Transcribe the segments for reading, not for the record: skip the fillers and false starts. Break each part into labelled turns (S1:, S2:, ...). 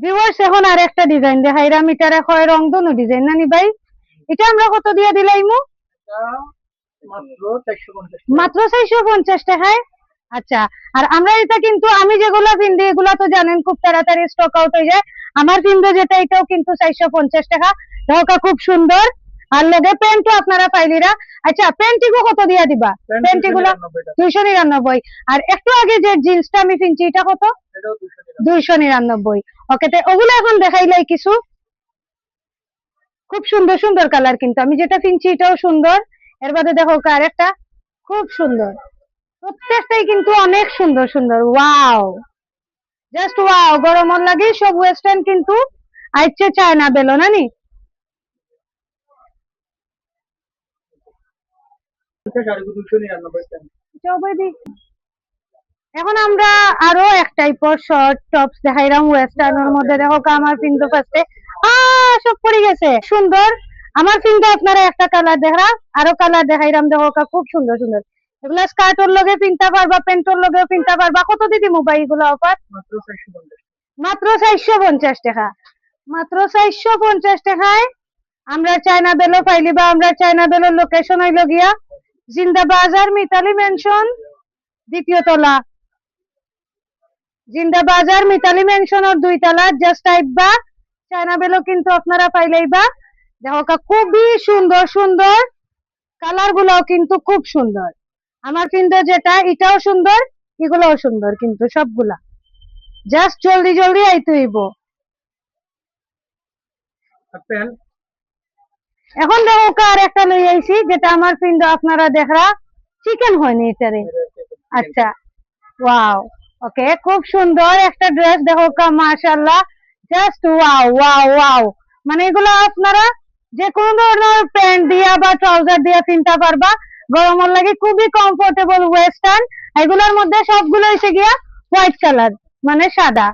S1: Viewers এখন আর একটা design দেখাইরাম, এটারে হয় রংধনু ডিজাইন নানি ভাই। এটা আমরা কত দিয়ে দিলাইমু? মাত্র 450 টাকায়। আচ্ছা, আর আমরা এটা কিন্তু আমি যেগুলা পিন্দি এগুলা তো জানেন খুব তাড়াতাড়ি স্টক আউট হয়ে যায়। আমার পিন্দো যেটা এটাও কিন্তু 450 টাকা। ঢাকা খুব সুন্দর। আর লগে প্যান্টও আপনারা পাইলিরা। আচ্ছা, প্যান্টিগো কত দিয়া দিবা? প্যান্টিগুলো 299। আর একটু আগে যে জিন্সটা আমি কিনছি এটা কত? 299। ওকে, তো ওগুলো এখন দেখাইলাই কিছু। খুব সুন্দর সুন্দর কালার, কিন্তু আমি যেটা কিনছি এটাও সুন্দর। এর বাদে দেখো আরেকটা খুব সুন্দর, প্রত্যেকটাই কিন্তু অনেক সুন্দর সুন্দর। ওয়াও, জাস্ট ওয়াও, গরমর লাগে সব ওয়েস্টার্ন কিন্তু আইছে চায়না বেলো নানি। এখন আমরা আরো এক টাইপের শর্ট টপস দেখাইলাম ওয়েস্টার্নের মধ্যে। দেখো আমার কিন্তু ফার্স্টে সব পড়ে গেছে, সুন্দর। আমার কিন্তু আপনারা একটা কালার দেখা, আরো কালার দেখাইলাম। দেখো খুব সুন্দর সুন্দর। এগুলা স্কার্টের লগে পিনতে পারবা, প্যান্টের লগে পিনতে পারবা। কত দিদি মোবাইল গুলো অফার? মাত্র 450 টাকা। মাত্র 450 টাকায় আমরা চায়না বেলো পাইলিবা। আমরা চায়না বেলোর লোকেশন হইল গিয়া জিন্দা বাজার মিতালি মেনশন, দ্বিতীয় তলা। জিন্দা বাজার মিতালি মেনশনের 2 তলা। জাস্ট আইবা চায়না বেলো কিন্তু আপনারা পাইলেইবা। দেখো খুবই সুন্দর সুন্দর কালার গুলাও কিন্তু খুব সুন্দর। আমার কিন্তু যেটা এটাও সুন্দর, এগুলোও সুন্দর কিন্তু সবগুলা। জাস্ট জলদি জলদি আইতে হইব। এখন দেখো আর একটা লই আইছি, যেটা আমার কিন্তু আপনারা দেখরা চিকেন হয়নি এটারে। আচ্ছা, ওয়াও, ওকে, খুব সুন্দর একটা ড্রেস। দেখো মাশাআল্লাহ, জাস্ট ওয়াও ওয়াও ওয়াও। মানে এগুলো আপনারা যে কোনো ধরনের প্যান্ট দিয়া বা ট্রাউজার দিয়া কিনতে পারবা। গরমের লাগে খুবই কমফোর্টেবল ওয়েস্টার্ন। এগুলোর মধ্যে সবগুলো এসে গিয়া হোয়াইট কালার, মানে সাদা।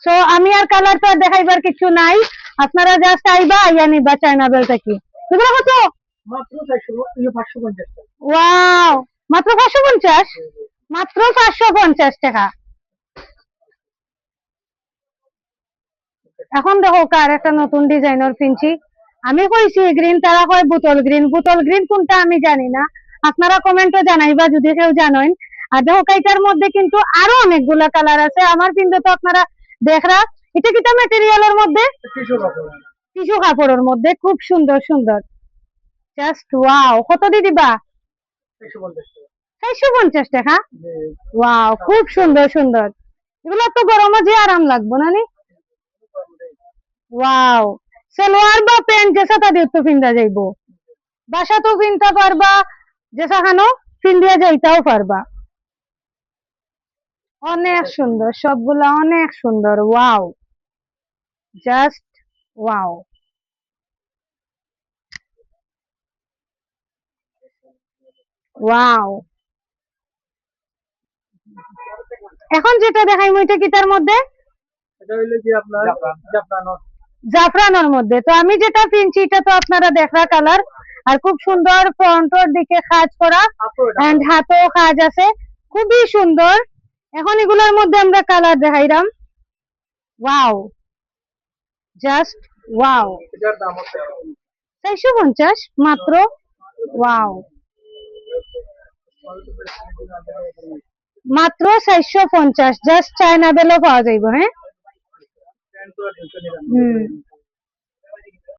S1: সো আমি আর কালার তো আর দেখাইবার কিছু নাই, আপনারা জাস্ট আইবা আইয়া নিবা চায়না বেলটা কি। এগুলো কত? ওয়াও, মাত্র 550। মাত্র 550 টাকা। এখন দেখো কার একটা নতুন ডিজাইনের কিনছি। আমি কইছি গ্রিন, তারা কয় বোতল গ্রিন। বোতল গ্রিন কোনটা আমি জানি না, আপনারা কমেন্টে জানাইবা যদি কেউ জানেন। আর দেখো এটার মধ্যে কিন্তু আরো অনেকগুলা কালার আছে। আমার কিন্তু তো আপনারা দেখরা, এটা কিটা ম্যাটেরিয়ালের মধ্যে? টিস্যু কাপড়ের মধ্যে, খুব সুন্দর সুন্দর। জাস্ট ওয়াও, কত দিয়ে দিবা? 450 টাকা। ওয়াও, খুব সুন্দর সুন্দর। এগুলো তো গরমে যে আরাম লাগবো নানি। ওয়াও, সালোয়ার বা প্যান্ট যেসা তা দিয়ে তো পিন্দা যাইবো, বাসা তো পিনতে পারবা, যেসা খানো পিন্দিয়া যাইতাও পারবা। অনেক সুন্দর সবগুলা, অনেক সুন্দর। Wow, just wow. ওয়াও, এখন যেটা দেখাই ওইটা কি তার মধ্যে? জাফরানোর মধ্যে। তো আমি যেটা কিনছি এটা তো আপনারা দেখা কালার। আর খুব সুন্দর ফ্রন্টের দিকে কাজ করা, এন্ড হাতেও কাজ আছে, খুবই সুন্দর। এখন এগুলোর মধ্যে আমরা কালার দেখাইলাম। Wow, just wow. 450 মাত্র। ওয়াও, মাত্র 450। জাস্ট চায়না বেলও পাওয়া যাইব। হ্যাঁ,